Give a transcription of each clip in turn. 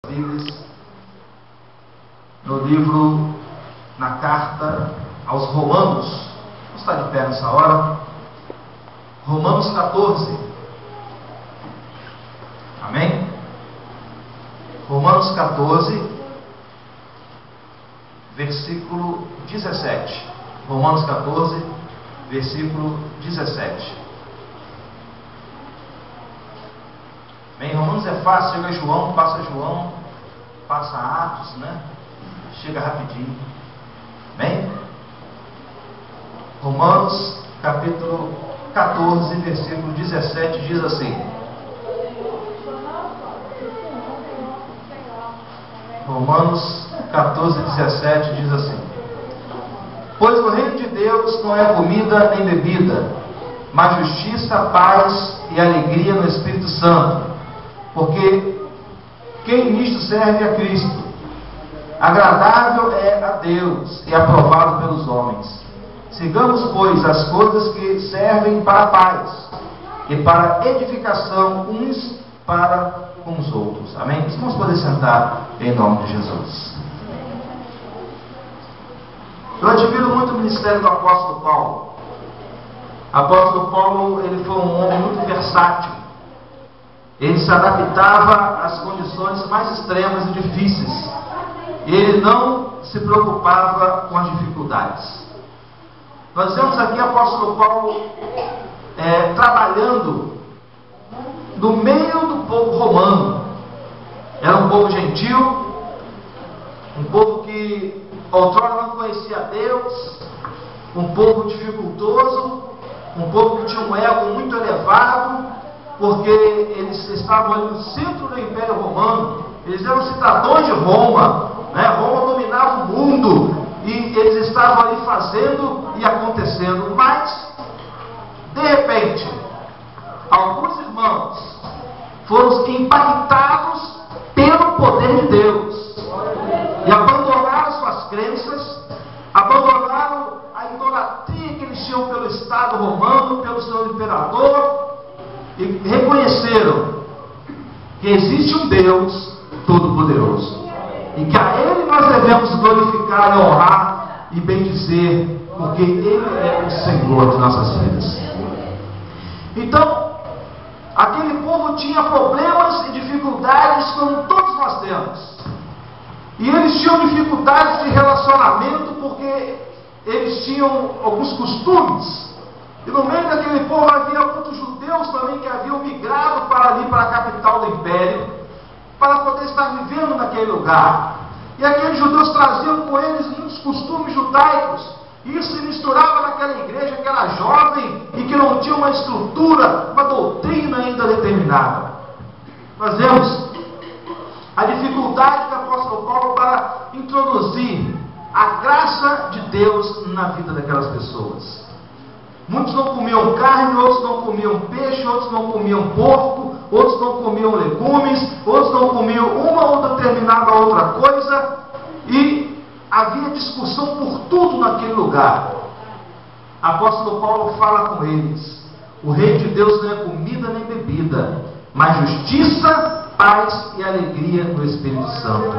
Bíblias, no livro, na carta aos Romanos. Vamos estar de pé nessa hora. Romanos 14. Amém? Romanos 14, versículo 17. Romanos 14, versículo 17. Bem, Romanos é fácil, chega João, passa Atos, né? Chega rapidinho. Bem? Romanos capítulo 14, versículo 17 diz assim. Romanos 14, 17 diz assim: Pois o reino de Deus não é comida nem bebida, mas justiça, paz e alegria no Espírito Santo. Porque quem nisto serve a Cristo, agradável é a Deus e aprovado pelos homens. Sigamos, pois, as coisas que servem para a paz e para a edificação uns para com os outros. Amém? Vamos poder sentar em nome de Jesus. Eu admiro muito o ministério do apóstolo Paulo. O apóstolo Paulo, ele foi um homem muito versátil. Ele se adaptava às condições mais extremas e difíceis. Ele não se preocupava com as dificuldades. Nós vemos aqui o apóstolo Paulo trabalhando no meio do povo romano. Era um povo gentil, um povo que outrora não conhecia Deus, um povo dificultoso, um povo que tinha um ego muito elevado, porque eles estavam ali no centro do Império Romano, eles eram cidadãos de Roma, né? Roma dominava o mundo, e eles estavam ali fazendo e acontecendo, mas, de repente, alguns irmãos foram impactados pelo poder de Deus, e abandonaram suas crenças, abandonaram a idolatria que eles tinham pelo Estado romano, pelo seu imperador, e reconheceram que existe um Deus Todo-Poderoso e que a Ele nós devemos glorificar e honrar e bendizer, porque Ele é o Senhor de nossas vidas. Então, aquele povo tinha problemas e dificuldades como todos nós temos, e eles tinham dificuldades de relacionamento porque eles tinham alguns costumes. E no meio daquele povo havia muitos judeus também que haviam migrado para ali, para a capital do império, para poder estar vivendo naquele lugar. E aqueles judeus traziam com eles muitos costumes judaicos. E isso se misturava naquela igreja que era jovem e que não tinha uma estrutura, uma doutrina ainda determinada. Nós vemos a dificuldade do apóstolo Paulo para introduzir a graça de Deus na vida daquelas pessoas. Muitos não comiam carne, outros não comiam peixe, outros não comiam porco, outros não comiam legumes, outros não comiam uma ou determinada outra coisa, e havia discussão por tudo naquele lugar. O apóstolo Paulo fala com eles: o reino de Deus não é comida nem bebida, mas justiça, paz e alegria no Espírito Santo.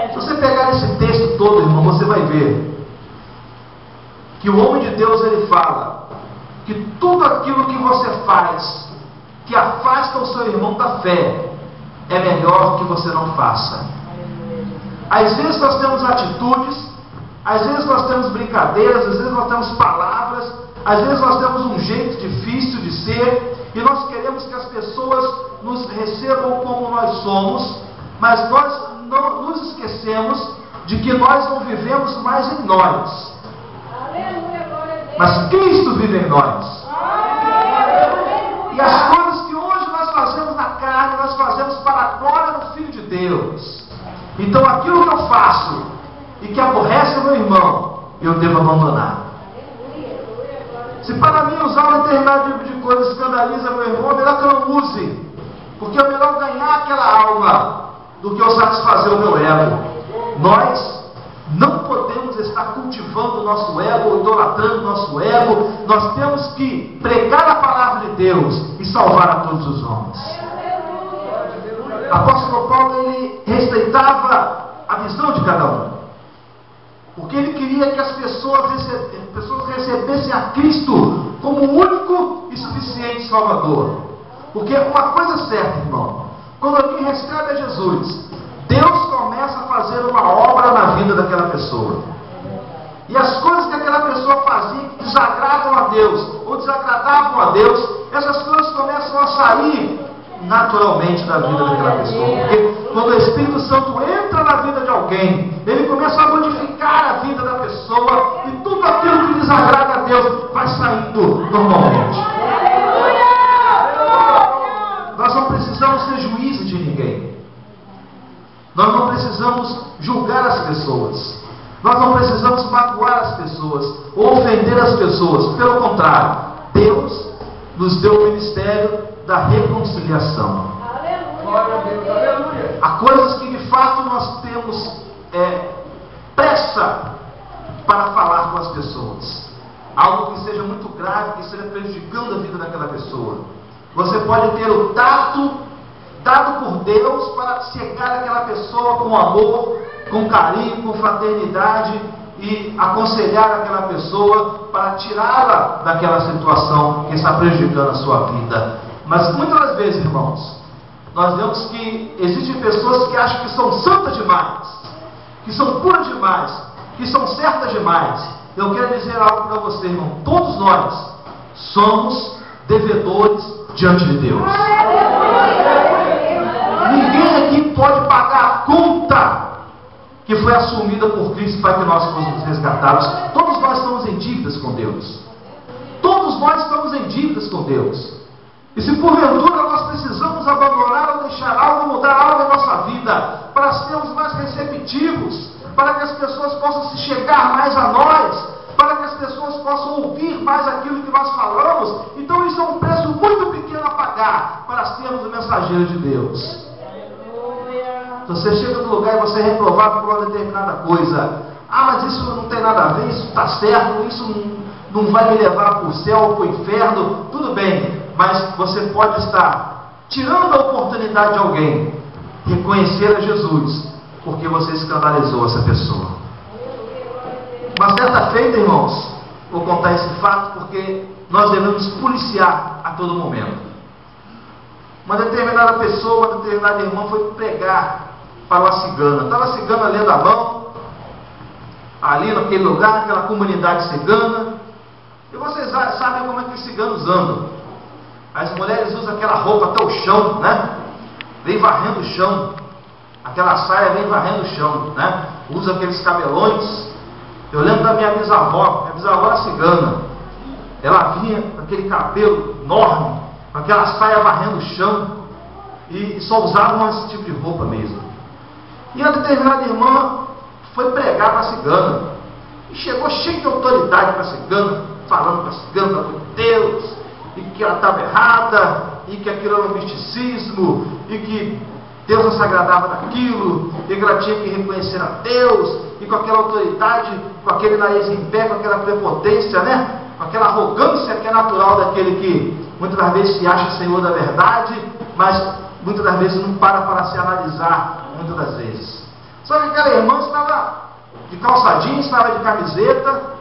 Se você pegar esse texto todo, irmão, você vai ver que o homem de Deus, ele fala que tudo aquilo que você faz que afasta o seu irmão da fé é melhor que você não faça. Às vezes nós temos atitudes, às vezes nós temos brincadeiras, às vezes nós temos palavras, às vezes nós temos um jeito difícil de ser, e nós queremos que as pessoas nos recebam como nós somos, mas nós não nos esquecemos de que nós não vivemos mais em nós, mas Cristo vive em nós. E as coisas que hoje nós fazemos na carne, nós fazemos para a glória do Filho de Deus. Então aquilo que eu faço e que aborrece o meu irmão, eu devo abandonar. Se para mim usar um determinado tipo de coisa escandaliza meu irmão, é melhor que eu não use, porque é melhor ganhar aquela alma do que eu satisfazer o meu ego. Nós não podemos estar cultivando o nosso ego, idolatrando o nosso ego. Nós temos que pregar a palavra de Deus e salvar a todos os homens. Apóstolo Paulo, ele respeitava a visão de cada um, porque ele queria que as pessoas recebessem a Cristo como o único e suficiente Salvador. Porque uma coisa é certa, irmão, quando alguém recebe a Jesus, Deus começa a fazer uma obra na vida daquela pessoa. E as coisas que aquela pessoa fazia que desagradam a Deus, ou desagradavam a Deus, essas coisas começam a sair naturalmente da vida daquela pessoa. Porque quando o Espírito Santo entra na vida de alguém, ele começa a modificar a vida da pessoa, e tudo aquilo que desagrada a Deus vai saindo normalmente. Nós não precisamos ser juízes de ninguém. Nós não precisamos julgar as pessoas. Nós não precisamos magoar as pessoas ou ofender as pessoas. Pelo contrário, Deus nos deu o ministério da reconciliação. Há coisas que de fato nós temos pressa para falar com as pessoas. Algo que seja muito grave, que esteja prejudicando a vida daquela pessoa. Você pode ter o tato dado por Deus para chegar àquela pessoa com amor, com carinho, com fraternidade e aconselhar aquela pessoa para tirá-la daquela situação que está prejudicando a sua vida. Mas muitas das vezes, irmãos, nós vemos que existem pessoas que acham que são santas demais, que são puras demais, que são certas demais. Eu quero dizer algo para você, irmão. Todos nós somos devedores diante de Deus. Ninguém aqui pode pagar a conta que foi assumida por Cristo para que nós fôssemos resgatados. Todos nós estamos em dívidas com Deus. Todos nós estamos em dívidas com Deus. E se porventura nós precisamos abandonar ou deixar algo, mudar algo na nossa vida, para sermos mais receptivos, para que as pessoas possam se chegar mais a nós, para que as pessoas possam ouvir mais aquilo que nós falamos, então isso é um preço muito pequeno a pagar para sermos o mensageiro de Deus. Você chega no lugar e você é reprovado por uma determinada coisa. Ah, mas isso não tem nada a ver, isso está certo, isso não vai me levar para o céu ou para o inferno. Tudo bem, mas você pode estar tirando a oportunidade de alguém reconhecer a Jesus, porque você escandalizou essa pessoa. Uma certa feita, irmãos, vou contar esse fato porque nós devemos policiar a todo momento. Uma determinada pessoa, uma determinada irmã foi pregar para uma cigana. Estava a cigana lendo a mão, ali naquele lugar, naquela comunidade cigana. E vocês sabem como é que os ciganos andam. As mulheres usam aquela roupa até o chão, né? Vem varrendo o chão. Aquela saia vem varrendo o chão, né? Usa aqueles cabelões. Eu lembro da minha bisavó era cigana. Ela vinha com aquele cabelo enorme, com aquela saia varrendo o chão, e só usavam esse tipo de roupa mesmo. E a determinada irmã foi pregar para a cigana, e chegou cheio de autoridade para a cigana, falando para a cigana de Deus, e que ela estava errada, e que aquilo era um misticismo, e que Deus não se agradava daquilo, e que ela tinha que reconhecer a Deus, e com aquela autoridade, com aquele nariz em pé, com aquela prepotência, né? Com aquela arrogância que é natural daquele que muitas das vezes se acha senhor da verdade, mas muitas das vezes não para se analisar, muitas das vezes. Só que aquela irmã estava de calça jeans, estava de camiseta,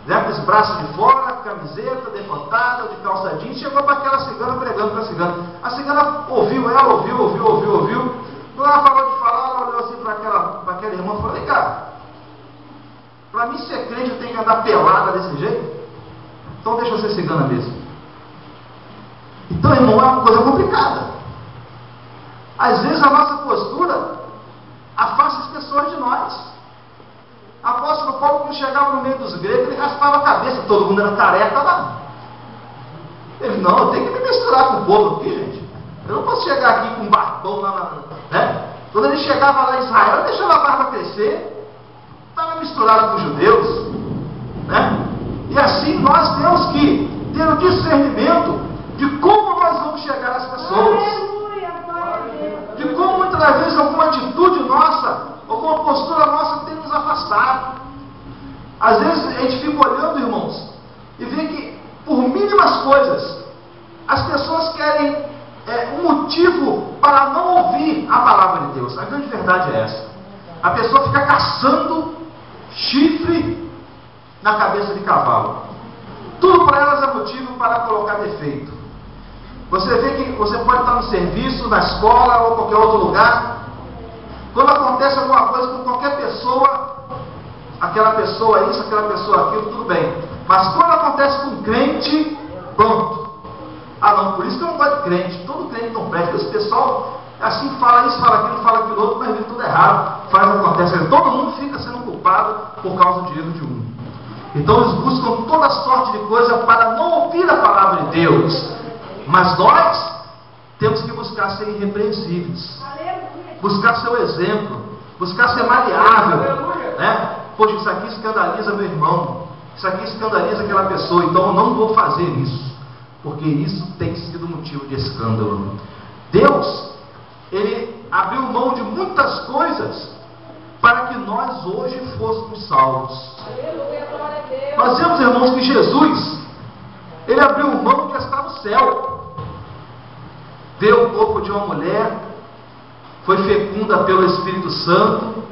né, com os braços de fora, camiseta, decotada, de calça jeans, chegou para aquela cigana pregando para a cigana. A cigana ouviu ela, ouviu. Quando ela parou de falar, ela olhou assim para aquela irmã e falou: vem cá, para mim ser crente eu tenho que andar pelada desse jeito? Então deixa eu ser cigana mesmo. Então, irmão, é uma coisa complicada. Às vezes a nossa postura afasta as pessoas de nós. Apóstolo Paulo, quando chegava no meio dos gregos, ele raspava a cabeça, todo mundo era careca lá. Ele: não, eu tenho que me misturar com o povo aqui, gente. Eu não posso chegar aqui com um barbão lá, né? Quando ele chegava lá em Israel, ele deixava a barba crescer, estava misturado com os judeus, né? E assim nós temos que ter o discernimento de como nós vamos chegar às pessoas, de como muitas das vezes alguma atitude nossa, alguma postura nossa tem nos afastado. Às vezes a gente fica olhando, irmãos, e vê que por mínimas coisas as pessoas querem um motivo para não ouvir a palavra de Deus. A grande verdade é essa. A pessoa fica caçando chifre na cabeça de cavalo. Tudo para elas é motivo para colocar defeito. Você vê que você pode estar no serviço, na escola ou qualquer outro lugar. Quando acontece alguma coisa com qualquer pessoa, aquela pessoa isso, aquela pessoa aquilo, tudo bem. Mas quando acontece com um crente, pronto. Ah não, por isso que eu não gosto de crente. Todo crente não presta. Esse pessoal assim fala isso, fala aquilo, fala aquilo outro, mas vê tudo errado. Faz o que acontece. Todo mundo fica sendo culpado por causa do erro de um. Então eles buscam toda sorte de coisa para não ouvir a palavra de Deus. Mas nós temos que buscar ser irrepreensíveis. Buscar seu exemplo. Buscar ser maleável. Né? Poxa, isso aqui escandaliza meu irmão. Isso aqui escandaliza aquela pessoa. Então eu não vou fazer isso. Porque isso tem sido motivo de escândalo. Deus, Ele abriu mão de muitas coisas para que nós hoje fôssemos salvos. Nós vemos, irmãos, que Jesus, Ele abriu mão de estar no céu. Deu o corpo de uma mulher, foi fecunda pelo Espírito Santo,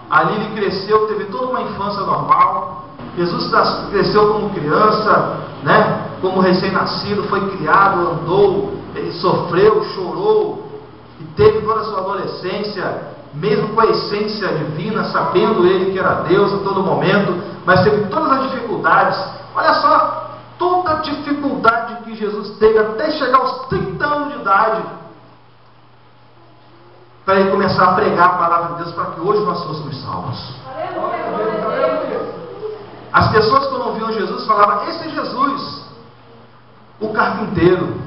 ali ele cresceu, teve toda uma infância normal. Jesus cresceu como criança, né? Como recém-nascido, foi criado, andou, ele sofreu, chorou, e teve toda a sua adolescência, mesmo com a essência divina, sabendo ele que era Deus em todo momento, mas teve todas as dificuldades. Olha só, toda a dificuldade que Jesus teve até chegar aos 30 anos de idade, para ele começar a pregar a palavra de Deus, para que hoje nós fôssemos salvos. As pessoas que não viam Jesus falavam: esse é Jesus, o carpinteiro,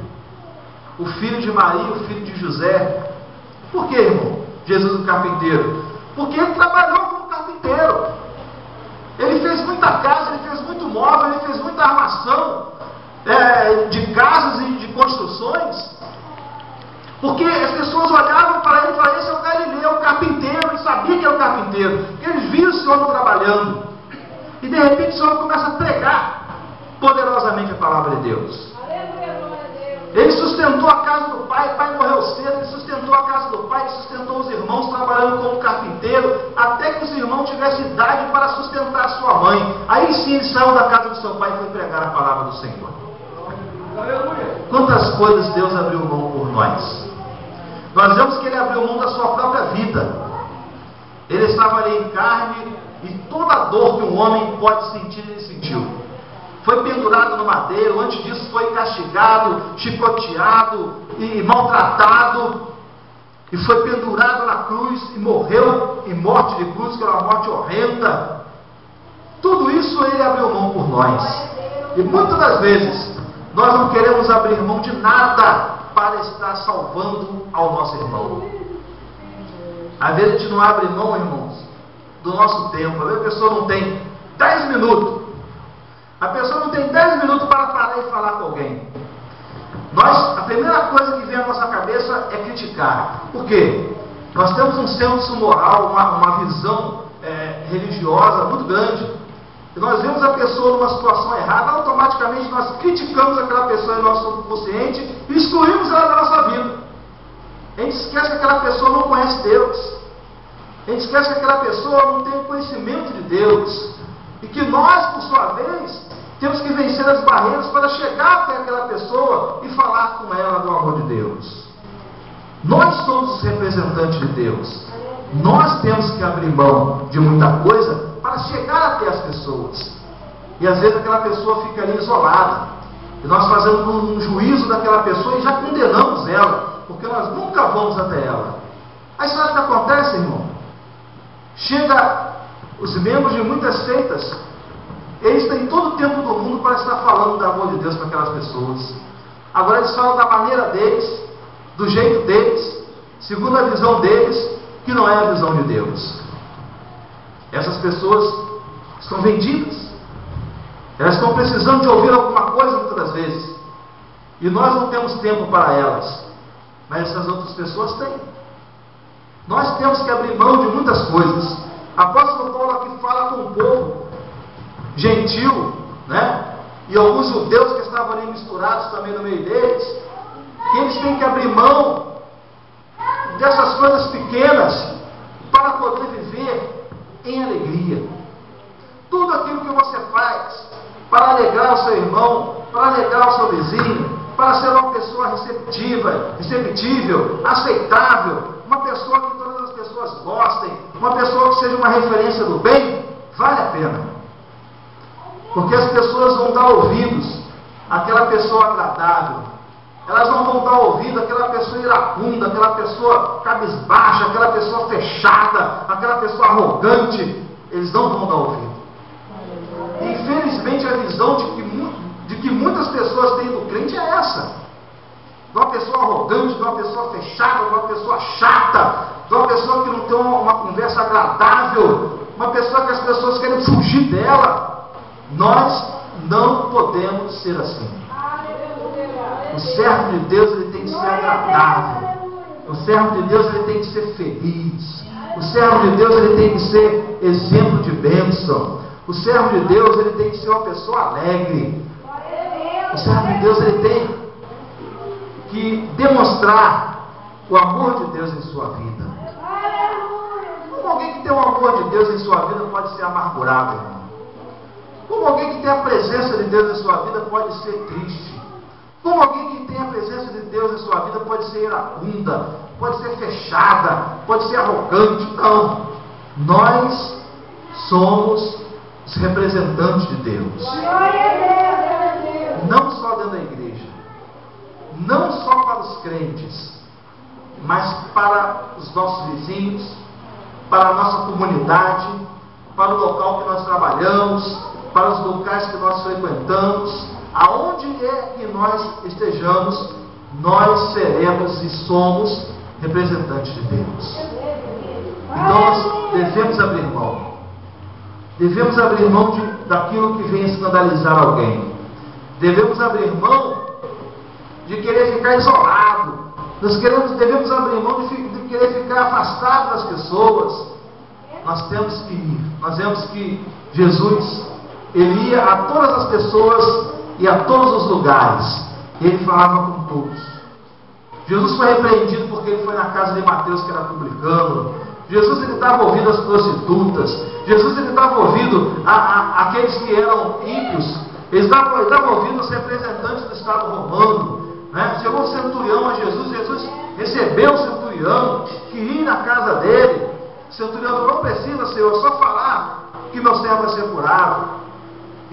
o filho de Maria, o filho de José. Por que, irmão, Jesus o carpinteiro? Porque ele trabalhou como carpinteiro. Ele fez muita casa, ele fez muito móvel, ele fez muita armação de casas e de construções. Porque as pessoas olhavam para ele e falavam: esse é o Galileu, o carpinteiro. Ele sabia que era o carpinteiro, porque eles viam esse homem trabalhando. E de repente esse homem começa a pregar poderosamente a palavra de Deus. Ele sustentou a casa do pai, o pai morreu cedo, ele sustentou a casa do pai, ele sustentou os irmãos trabalhando como carpinteiro, até que os irmãos tivessem idade para sustentar a sua mãe. Aí sim ele saiu da casa do seu pai e foi pregar a palavra do Senhor. Quantas coisas Deus abriu mão por nós. Nós vemos que ele abriu mão da sua própria vida. Ele estava ali em carne, e toda a dor que um homem pode sentir, ele sentiu. Foi pendurado no madeiro, antes disso foi castigado, chicoteado e maltratado, e foi pendurado na cruz e morreu em morte de cruz, que era uma morte horrenda. Tudo isso ele abriu mão por nós. E muitas das vezes nós não queremos abrir mão de nada para estar salvando ao nosso irmão. Às vezes a gente não abre mão, irmãos, do nosso tempo. Às vezes a pessoa não tem 10 minutos. A pessoa não tem 10 minutos para parar e falar com alguém. A primeira coisa que vem à nossa cabeça é criticar. Por quê? Nós temos um senso moral, uma visão religiosa muito grande. E nós vemos a pessoa numa situação errada, automaticamente nós criticamos aquela pessoa em nosso subconsciente e excluímos ela da nossa vida. A gente esquece que aquela pessoa não conhece Deus. A gente esquece que aquela pessoa não tem o conhecimento de Deus. E que nós, por sua vez, temos que vencer as barreiras para chegar até aquela pessoa e falar com ela do amor de Deus. Nós somos os representantes de Deus. Nós temos que abrir mão de muita coisa para chegar até as pessoas. E às vezes aquela pessoa fica ali isolada. E nós fazemos um juízo daquela pessoa e já condenamos ela, porque nós nunca vamos até ela. Aí sabe o que acontece, irmão? Chega os membros de muitas seitas, eles têm todo o tempo do mundo para estar falando do amor de Deus para aquelas pessoas. Agora eles falam da maneira deles, do jeito deles, segundo a visão deles, que não é a visão de Deus. Essas pessoas estão vendidas. Elas estão precisando de ouvir alguma coisa muitas das vezes. E nós não temos tempo para elas. Mas essas outras pessoas têm. Nós temos que abrir mão de muitas coisas. Apóstolo Paulo aqui fala com o povo gentil, né? E alguns judeus que estavam ali misturados também no meio deles, que eles têm que abrir mão dessas coisas pequenas para poder viver em alegria. Tudo aquilo que você faz para alegrar o seu irmão, para alegrar o seu vizinho, para ser uma pessoa receptível, aceitável, uma pessoa que todas as pessoas gostem, uma pessoa que seja uma referência do bem, vale a pena. Porque as pessoas vão dar ouvidos àquela pessoa agradável. Elas não vão dar ouvido àquela pessoa iracunda, àquela pessoa cabisbaixa, àquela pessoa fechada, àquela pessoa arrogante. Eles não vão dar ouvido. E, infelizmente, a visão de que muitas pessoas têm do crente é essa. De uma pessoa arrogante, de uma pessoa fechada, de uma pessoa chata, de uma pessoa que não tem uma conversa agradável, uma pessoa que as pessoas querem fugir dela. Nós não podemos ser assim. O servo de Deus, ele tem que ser agradável. O servo de Deus, ele tem que ser feliz. O servo de Deus, ele tem que ser exemplo de bênção. O servo de Deus, ele tem que ser uma pessoa alegre. O servo de Deus, ele tem que demonstrar o amor de Deus em sua vida. Como alguém que tem o amor de Deus em sua vida pode ser amargurado, irmão? Como alguém que tem a presença de Deus em sua vida pode ser triste? Como alguém que tem a presença de Deus em sua vida pode ser iracunda, pode ser fechada, pode ser arrogante? Não. Nós somos os representantes de Deus. Não só dentro da igreja, não só para os crentes, mas para os nossos vizinhos, para a nossa comunidade, para o local que nós trabalhamos, para os locais que nós frequentamos. Aonde é que nós estejamos, nós seremos e somos representantes de Deus. Então nós devemos abrir mão. Devemos abrir mão daquilo que vem escandalizar alguém. Devemos abrir mão de querer ficar isolado. Devemos abrir mão de querer ficar afastado das pessoas. Nós temos que ir. Nós vemos que Jesus, ele ia a todas as pessoas e a todos os lugares. E ele falava com todos. Jesus foi repreendido porque ele foi na casa de Mateus, que era publicano. Jesus, ele estava ouvindo as prostitutas. Jesus, ele estava ouvindo aqueles que eram ímpios. Ele estava ouvindo os representantes do Estado romano. Né? Chegou o centurião a Jesus. Jesus recebeu o centurião, queria ir na casa dele. O centurião falou: não precisa, Senhor, só falar que meu servo vai ser curado.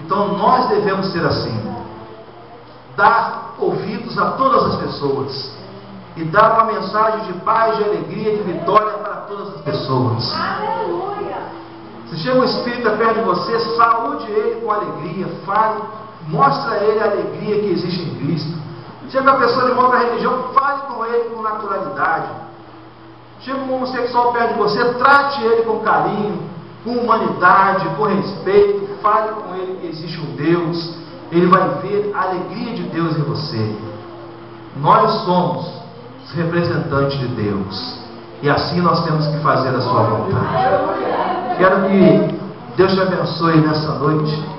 Então nós devemos ser assim. Dar ouvidos a todas as pessoas e dar uma mensagem de paz, de alegria, de vitória para todas as pessoas. Aleluia! Se chega um espírita perto de você, saúde ele com alegria, fale, mostre a ele a alegria que existe em Cristo. Chega uma pessoa de uma outra religião, fale com ele com naturalidade. Chega um homossexual perto de você, trate ele com carinho, com humanidade, com respeito, fale com ele que existe um Deus. Ele vai ver a alegria de Deus em você. Nós somos os representantes de Deus. E assim nós temos que fazer a sua vontade. Quero que Deus te abençoe nessa noite.